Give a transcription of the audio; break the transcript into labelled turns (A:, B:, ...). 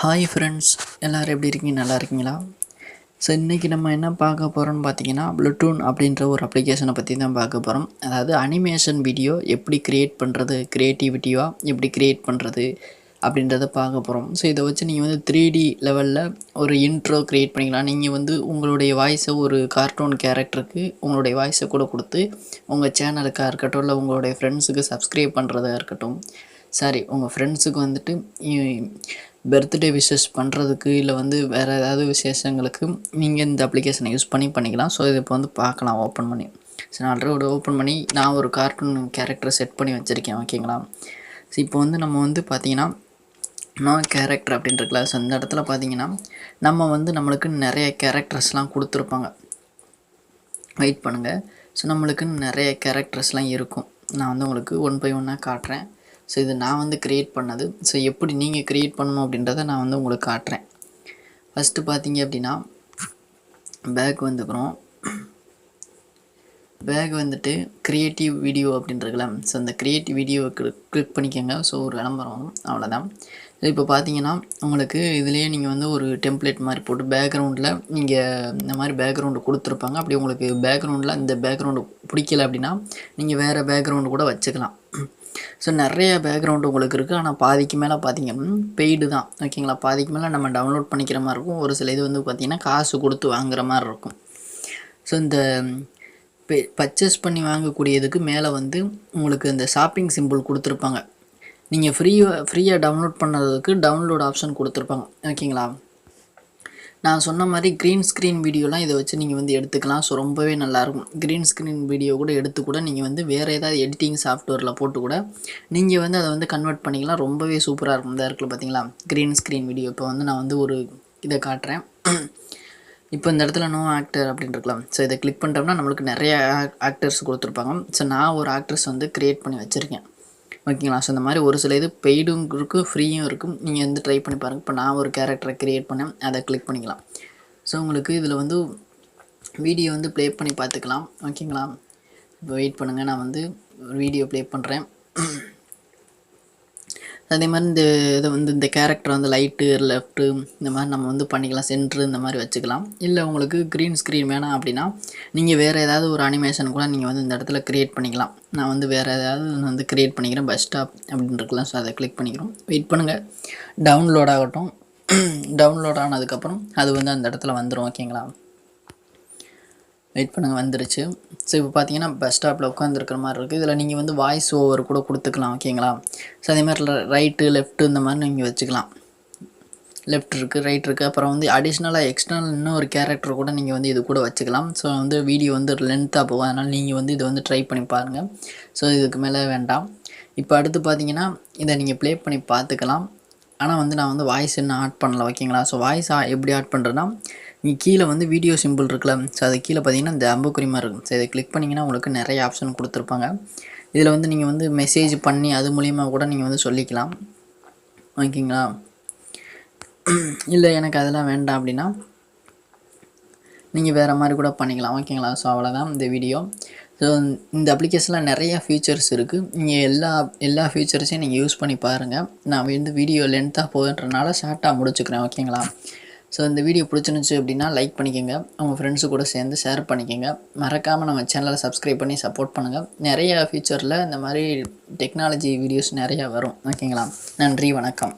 A: Hi friends, எல்லோரும் எப்படி இருக்கீங்க? நல்லா இருக்கீங்களா? ஸோ இன்றைக்கி நம்ம என்ன பார்க்க போகிறோம்னு பார்த்தீங்கன்னா, ப்ளூட்டூன் அப்படின்ற ஒரு அப்ளிகேஷனை பற்றி தான் பார்க்க போகிறோம். அதாவது அனிமேஷன் வீடியோ எப்படி க்ரியேட் பண்ணுறது, க்ரியேட்டிவிட்டியாக எப்படி க்ரியேட் பண்ணுறது அப்படின்றத பார்க்க போகிறோம். ஸோ இதை வச்சு நீங்கள் வந்து 3D லெவலில் ஒரு இன்ட்ரோ க்ரியேட் பண்ணிக்கலாம். நீங்கள் வந்து உங்களுடைய வாய்ஸை ஒரு கார்ட்டூன் கேரக்டருக்கு உங்களுடைய வாய்ஸை கூட கொடுத்து உங்கள் சேனலுக்காக இருக்கட்டும், இல்லை உங்களுடைய ஃப்ரெண்ட்ஸுக்கு சப்ஸ்கிரைப் பண்ணுறதா இருக்கட்டும், சாரி உங்கள் ஃப்ரெண்ட்ஸுக்கு வந்துட்டு பர்த்டே விஷஸ் பண்ணுறதுக்கு, இல்லை வந்து வேறு ஏதாவது விசேஷங்களுக்கு நீங்கள் இந்த அப்ளிகேஷனை யூஸ் பண்ணிக்கலாம். ஸோ இது இப்போ வந்து பார்க்கலாம் ஓப்பன் பண்ணி. ஸோ நான் ஆல்ரெடி ஓப்பன் பண்ணி நான் ஒரு கார்ட்டூன் கேரக்டரை செட் பண்ணி வச்சுருக்கேன், ஓகேங்களா? ஸோ இப்போ வந்து நம்ம வந்து பார்த்திங்கன்னா நான் கேரக்டர் அப்படின்ற கிளாஸ் அந்த இடத்துல பார்த்திங்கன்னா நம்ம வந்து நம்மளுக்கு நிறைய கேரக்டர்ஸ்லாம் கொடுத்துருப்பாங்க. வெயிட் பண்ணுங்கள். ஸோ நம்மளுக்கு நிறைய கேரக்டர்ஸ்லாம் இருக்கும். நான் வந்து உங்களுக்கு ஒன் பை ஒன்னாக காட்டுறேன். ஸோ இது நான் வந்து க்ரியேட் பண்ணது. ஸோ எப்படி நீங்கள் க்ரியேட் பண்ணணும் அப்படின்றத நான் வந்து உங்களுக்கு காட்டுறேன். ஃபஸ்ட்டு பார்த்தீங்க அப்படின்னா பேக் வந்துக்கிறோம். பேக் வந்துட்டு க்ரியேட்டிவ் வீடியோ அப்படின்றதுல ஸோ அந்த க்ரியேட்டிவ் வீடியோவை கிளிக் பண்ணிக்கோங்க. ஸோ ஒரு விளம்பரம் வரும், அவ்வளோதான். இப்போ பார்த்தீங்கன்னா உங்களுக்கு இதுலேயே நீங்கள் வந்து ஒரு டெம்ப்ளேட் மாதிரி போட்டு பேக்ரவுண்டில் நீங்கள் இந்த மாதிரி பேக்ரவுண்டு கொடுத்துருப்பாங்க. அப்படி உங்களுக்கு பேக்ரவுண்டில் இந்த பேக்ரவுண்டு பிடிக்கல அப்படின்னா நீங்கள் வேறு பேக்ரவுண்டு கூட வச்சுக்கலாம். ஸோ நிறைய பேக்ரவுண்டு உங்களுக்கு இருக்குது. ஆனால் பாதிக்கு மேலே பார்த்திங்கன்னா பெய்டு தான், ஓகேங்களா? பாதிக்கு மேலே நம்ம டவுன்லோட் பண்ணிக்கிற மாதிரி இருக்கும். ஒரு சில இது வந்து பார்த்திங்கன்னா காசு கொடுத்து வாங்குகிற மாதிரி இருக்கும். ஸோ இந்த பர்ச்சேஸ் பண்ணி வாங்கக்கூடியதுக்கு மேலே வந்து உங்களுக்கு இந்த ஷாப்பிங் சிம்பிள் கொடுத்துருப்பாங்க. நீங்கள் ஃப்ரீயாக டவுன்லோட் பண்ணுறதுக்கு டவுன்லோட் ஆப்ஷன் கொடுத்துருப்பாங்க, ஓகேங்களா? நான் சொன்ன மாதிரி க்ரீன் ஸ்க்ரீன் வீடியோலாம் இதை வச்சு நீங்கள் வந்து எடுத்துக்கலாம். ஸோ ரொம்பவே நல்லாயிருக்கும். க்ரீன் ஸ்க்ரீன் வீடியோ கூட எடுத்து கூட நீங்கள் வந்து வேறு ஏதாவது எடிட்டிங் சாஃப்ட்வேரில் போட்டு கூட நீங்கள் வந்து அதை வந்து கன்வெர்ட் பண்ணிக்கலாம். ரொம்பவே சூப்பராக இருக்கும். இந்த இருக்குல்ல பார்த்தீங்களா, க்ரீன் ஸ்க்ரீன் வீடியோ. இப்போ வந்து நான் வந்து ஒரு இதை காட்டுறேன். இப்போ இந்த இடத்துல நோ ஆக்டர் அப்படின்னு இருக்கலாம். ஸோ இதை கிளிக் பண்ணிட்டோம்னா நம்மளுக்கு நிறைய ஆக்டர்ஸ் கொடுத்துருப்பாங்க. ஸோ நான் ஒரு ஆக்ட்ரஸ் வந்து க்ரியேட் பண்ணி வச்சுருக்கேன், ஓகேங்களா? ஸோ இந்த மாதிரி ஒரு சில இது பெய்டும் இருக்குது, ஃப்ரீயும் இருக்கும். நீங்கள் வந்து ட்ரை பண்ணி பாருங்கள். இப்போ நான் ஒரு கேரக்டரை க்ரியேட் பண்ணேன், அதை கிளிக் பண்ணிக்கலாம். ஸோ உங்களுக்கு இதில் வந்து வீடியோ வந்து ப்ளே பண்ணி பார்த்துக்கலாம், ஓகேங்களா? இப்போ வெயிட் பண்ணுங்கள், நான் வந்து வீடியோ ப்ளே பண்ணுறேன். அதே மாதிரி இந்த இதை வந்து இந்த கேரக்டர் வந்து லைட்டு லெஃப்ட்டு இந்த மாதிரி நம்ம வந்து பண்ணிக்கலாம். சென்ட்ரு இந்த மாதிரி வச்சுக்கலாம். இல்லை உங்களுக்கு க்ரீன் ஸ்க்ரீன் வேணாம் அப்படின்னா நீங்கள் வேறு ஏதாவது ஒரு அனிமேஷன் கூட நீங்கள் வந்து இந்த இடத்துல க்ரியேட் பண்ணிக்கலாம். நான் வந்து வேறு ஏதாவது வந்து க்ரியேட் பண்ணிக்கிறேன், பஸ் ஸ்டாப் அப்படின்னு இருக்கலாம். ஸோ அதை கிளிக் பண்ணிக்கிறோம். வெயிட் பண்ணுங்கள், டவுன்லோட் ஆகட்டும். டவுன்லோட் ஆனதுக்கப்புறம் அது வந்து அந்த இடத்துல வந்துடும், ஓகேங்களா? வெயிட் பண்ணுங்கள், வந்துருச்சு. ஸோ இப்போ பார்த்தீங்கன்னா பஸ் ஸ்டாப்பில் உட்காந்துருக்கிற மாதிரி இருக்குது. இதில் நீங்கள் வந்து வாய்ஸ் ஓவர் கூட கொடுத்துக்கலாம், ஓகேங்களா? ஸோ அதே மாதிரி ரைட்டு லெஃப்ட்டு இந்த மாதிரி நீங்கள் வச்சுக்கலாம். லெஃப்ட் இருக்குது, ரைட் இருக்குது. அப்புறம் வந்து அடிஷ்னலாக எக்ஸ்டர்னல் இன்னும் ஒரு கேரக்டர் கூட நீங்கள் வந்து இது கூட வச்சுக்கலாம். ஸோ வந்து வீடியோ வந்து லென்த்தாக போகும். அதனால் நீங்கள் வந்து இதை வந்து ட்ரை பண்ணி பாருங்கள். ஸோ இதுக்கு மேலே வேண்டாம். இப்போ அடுத்து பார்த்தீங்கன்னா இதை நீங்கள் ப்ளே பண்ணி பார்த்துக்கலாம். ஆனால் வந்து நான் வந்து வாய்ஸ் இன்னும் ஆட் பண்ணல, ஓகேங்களா? ஸோ வாய்ஸ் எப்படி ஆட் பண்ணுறேன்னா, நீங்கள் கீழே வந்து வீடியோ சிம்பிள் இருக்குல்ல, ஸோ அது கீழே பார்த்தீங்கன்னா இந்த அம்புக்குறி மாதிரி இருக்கும். ஸோ இதை கிளிக் பண்ணிங்கன்னா உங்களுக்கு நிறைய ஆப்ஷன் கொடுத்துருப்பாங்க. இதில் வந்து நீங்கள் வந்து மெசேஜ் பண்ணி அது மூலிமா கூட நீங்கள் வந்து சொல்லிக்கலாம், ஓகேங்களா? இல்லை எனக்கு அதெல்லாம் வேண்டாம் அப்படின்னா நீங்கள் வேறு மாதிரி கூட பண்ணிக்கலாம், ஓகேங்களா? ஸோ அவ்வளோதான் இந்த வீடியோ. ஸோ இந்த அப்ளிகேஷனில் நிறைய ஃபீச்சர்ஸ் இருக்குது. நீங்கள் எல்லா ஃபீச்சர்ஸையும் நீங்கள் யூஸ் பண்ணி பாருங்கள். நான் வந்து வீடியோ லென்த்தாக போகுன்றனால ஷார்ட்டாக முடிச்சுக்கிறேன், ஓகேங்களா? ஸோ இந்த வீடியோ பிடிச்சிருந்துச்சு அப்படின்னா லைக் பண்ணிக்கோங்க, உங்கள் ஃப்ரெண்ட்ஸு கூட சேர்ந்து ஷேர் பண்ணிக்கோங்க. மறக்காமல் நம்ம சேனலை சப்ஸ்கிரைப் பண்ணி சப்போர்ட் பண்ணுங்கள். நிறைய ஃபியூச்சரில் இந்த மாதிரி டெக்னாலஜி வீடியோஸ் நிறையா வரும், ஓகேங்களா? நன்றி, வணக்கம்.